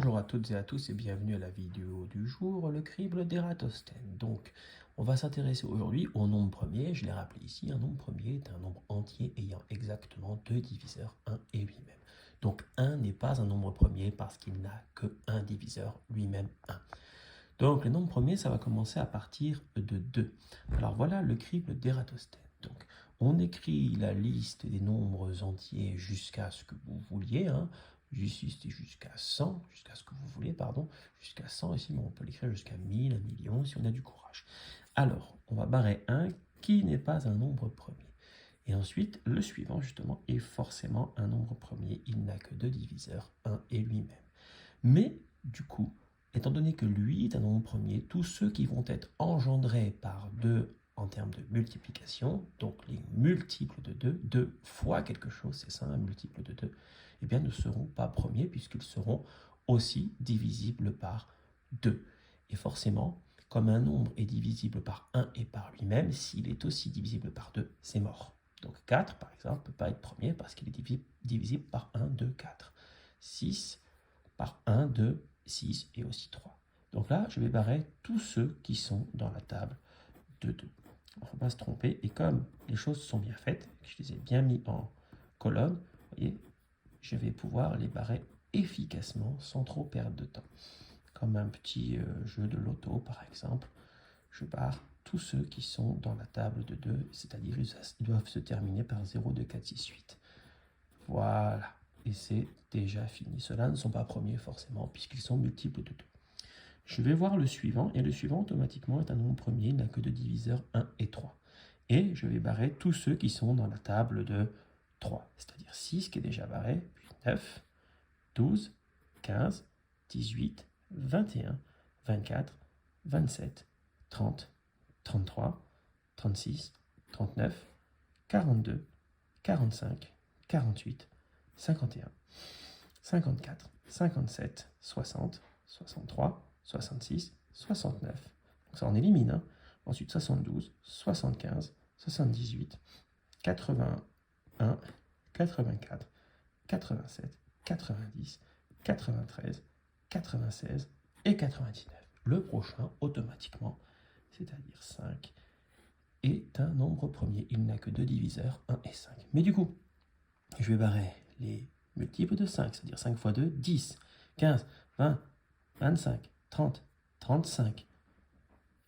Bonjour à toutes et à tous et bienvenue à la vidéo du jour, le crible d'Ératosthène. Donc, on va s'intéresser aujourd'hui au nombre premier. Je l'ai rappelé ici, un nombre premier est un nombre entier ayant exactement deux diviseurs, 1 et lui-même. Donc, 1 n'est pas un nombre premier parce qu'il n'a que un diviseur, lui-même 1. Donc, le nombre premier, ça va commencer à partir de 2. Alors, voilà le crible d'Ératosthène. Donc, on écrit la liste des nombres entiers jusqu'à ce que vous vouliez, hein. Ici, c'était jusqu'à 100, jusqu'à ce que vous voulez, pardon, jusqu'à 100 ici, mais on peut l'écrire jusqu'à 1000, 1 million, si on a du courage. Alors, on va barrer 1 qui n'est pas un nombre premier. Et ensuite, le suivant, justement, est forcément un nombre premier. Il n'a que deux diviseurs, 1 et lui-même. Mais, du coup, étant donné que lui est un nombre premier, tous ceux qui vont être engendrés par 2 en termes de multiplication, donc les multiples de 2, 2 fois quelque chose, c'est ça, un multiple de 2, eh bien ne seront pas premiers puisqu'ils seront aussi divisibles par 2. Et forcément, comme un nombre est divisible par 1 et par lui-même, s'il est aussi divisible par 2, c'est mort. Donc 4, par exemple, ne peut pas être premier parce qu'il est divisible par 1, 2, 4. 6 par 1, 2, 6 et aussi 3. Donc là, je vais barrer tous ceux qui sont dans la table de 2. Il ne faut pas se tromper. Et comme les choses sont bien faites, je les ai bien mis en colonne, vous voyez, je vais pouvoir les barrer efficacement sans trop perdre de temps. Comme un petit jeu de loto, par exemple, je barre tous ceux qui sont dans la table de 2, c'est-à-dire ils doivent se terminer par 0, 2, 4, 6, 8. Voilà, et c'est déjà fini. Ceux-là ne sont pas premiers forcément, puisqu'ils sont multiples de 2. Je vais voir le suivant, et le suivant automatiquement est un nombre premier, il n'a que deux diviseurs, 1 et 3. Et je vais barrer tous ceux qui sont dans la table de 3, c'est-à-dire 6 qui est déjà barré, puis 9, 12, 15, 18, 21, 24, 27, 30, 33, 36, 39, 42, 45, 48, 51, 54, 57, 60, 63, 66, 69. Donc ça en élimine. Hein. Ensuite 72, 75, 78, 81, 84, 87, 90, 93, 96 et 99. Le prochain, automatiquement, c'est-à-dire 5, est un nombre premier. Il n'a que deux diviseurs, 1 et 5. Mais du coup, je vais barrer les multiples de 5, c'est-à-dire 5 fois 2, 10, 15, 20, 25, 30, 35,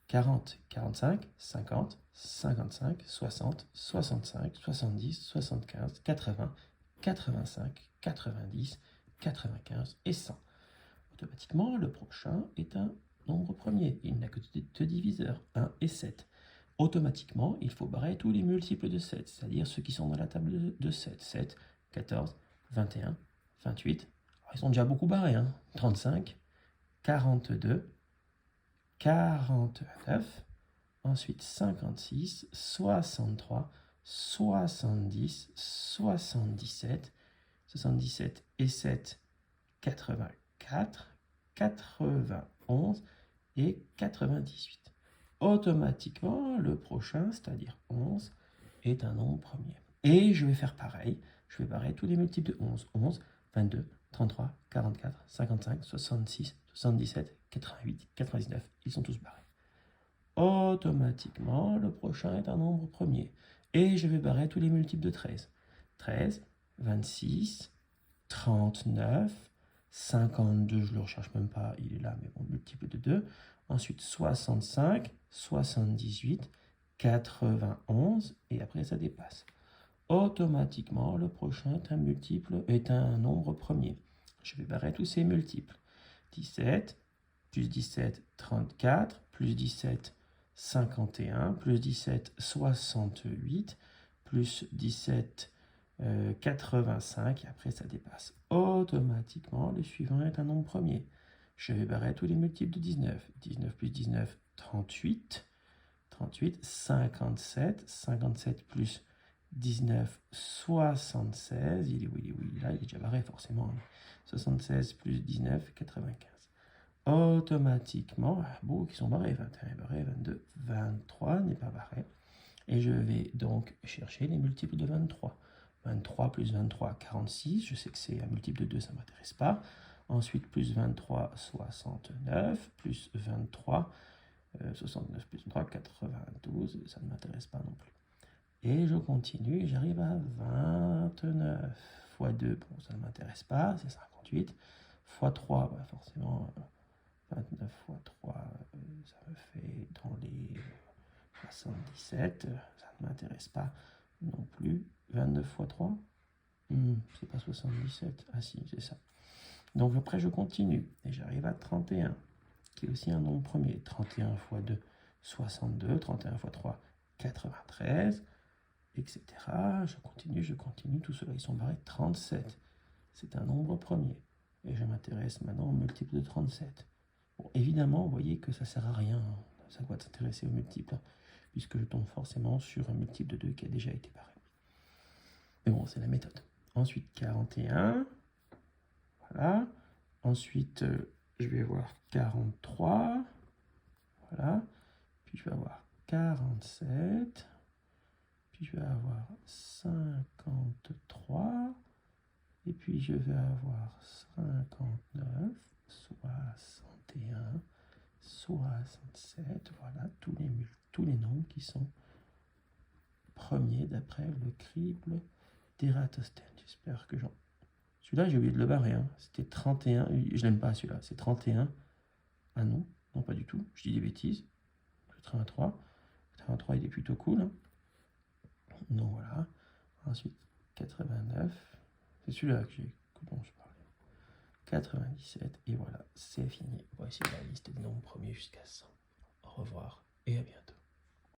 40, 45, 50, 55, 60, 65, 70, 75, 80, 85, 90, 95 et 100. Automatiquement, le prochain est un nombre premier. Il n'a que deux diviseurs, 1 et 7. Automatiquement, il faut barrer tous les multiples de 7, c'est-à-dire ceux qui sont dans la table de 7. 7, 14, 21, 28. Alors, ils sont déjà beaucoup barrés, hein. 35, 42, 49, ensuite 56, 63, 70, 77, 77 et 7, 84, 91 et 98. Automatiquement, le prochain, c'est-à-dire 11, est un nombre premier. Et je vais faire pareil, je vais barrer tous les multiples de 11. 11, 22, 33, 44, 55, 66, 77, 88, 99. Ils sont tous barrés. Automatiquement, le prochain est un nombre premier. Et je vais barrer tous les multiples de 13. 13, 26, 39, 52, je ne le recherche même pas, il est là, mais bon, multiple de 2. Ensuite, 65, 78, 91, et après ça dépasse. Automatiquement, le prochain est un nombre premier. Je vais barrer tous ces multiples. 17, plus 17, 34, plus 17, 51, plus 17, 68, plus 17, 85, et après ça dépasse. Automatiquement, le suivant est un nombre premier. Je vais barrer tous les multiples de 19. 19 plus 19, 38. 38, 57. 57 plus 19, 76. Il est où, là, il est déjà barré forcément. 76 plus 19, 95. Automatiquement, qui sont barrés, 21 est barré, 22, 23 n'est pas barré. Et je vais donc chercher les multiples de 23. 23 plus 23, 46. Je sais que c'est un multiple de 2, ça ne m'intéresse pas. Ensuite, plus 23, 69, plus 23, 69 plus 3, 92, ça ne m'intéresse pas non plus. Et je continue, j'arrive à 29 fois 2, bon, ça ne m'intéresse pas, c'est 58, fois 3, bah forcément, 29 fois 3, ça me fait dans les 77, ça ne m'intéresse pas non plus. 29 fois 3, c'est pas 77, ah si, c'est ça. Donc après, je continue, et j'arrive à 31, qui est aussi un nombre premier. 31 fois 2, 62, 31 fois 3, 93, etc. Je continue, tout cela, ils sont barrés. 37, c'est un nombre premier. Et je m'intéresse maintenant au multiple de 37. Bon, évidemment, vous voyez que ça ne sert à rien, ça doit s'intéresser au multiple, puisque je tombe forcément sur un multiple de 2 qui a déjà été barré. Mais bon, c'est la méthode. Ensuite, 41, voilà. Ensuite, je vais voir 43, voilà. Puis je vais avoir 47, puis je vais avoir 53, et puis je vais avoir 59, 61, 67, voilà, tous les nombres qui sont premiers d'après le crible d'Ératosthène. J'espère que j'en... Celui-là, j'ai oublié de le barrer, hein. C'était 31, je l'aime pas celui-là, c'est 31. Ah non, non pas du tout, je dis des bêtises. 83, 83 il est plutôt cool, hein. Donc voilà, ensuite 89, c'est celui-là dont je parlais. 97, et voilà, c'est fini. Voici la liste des nombres premiers jusqu'à 100. Au revoir et à bientôt.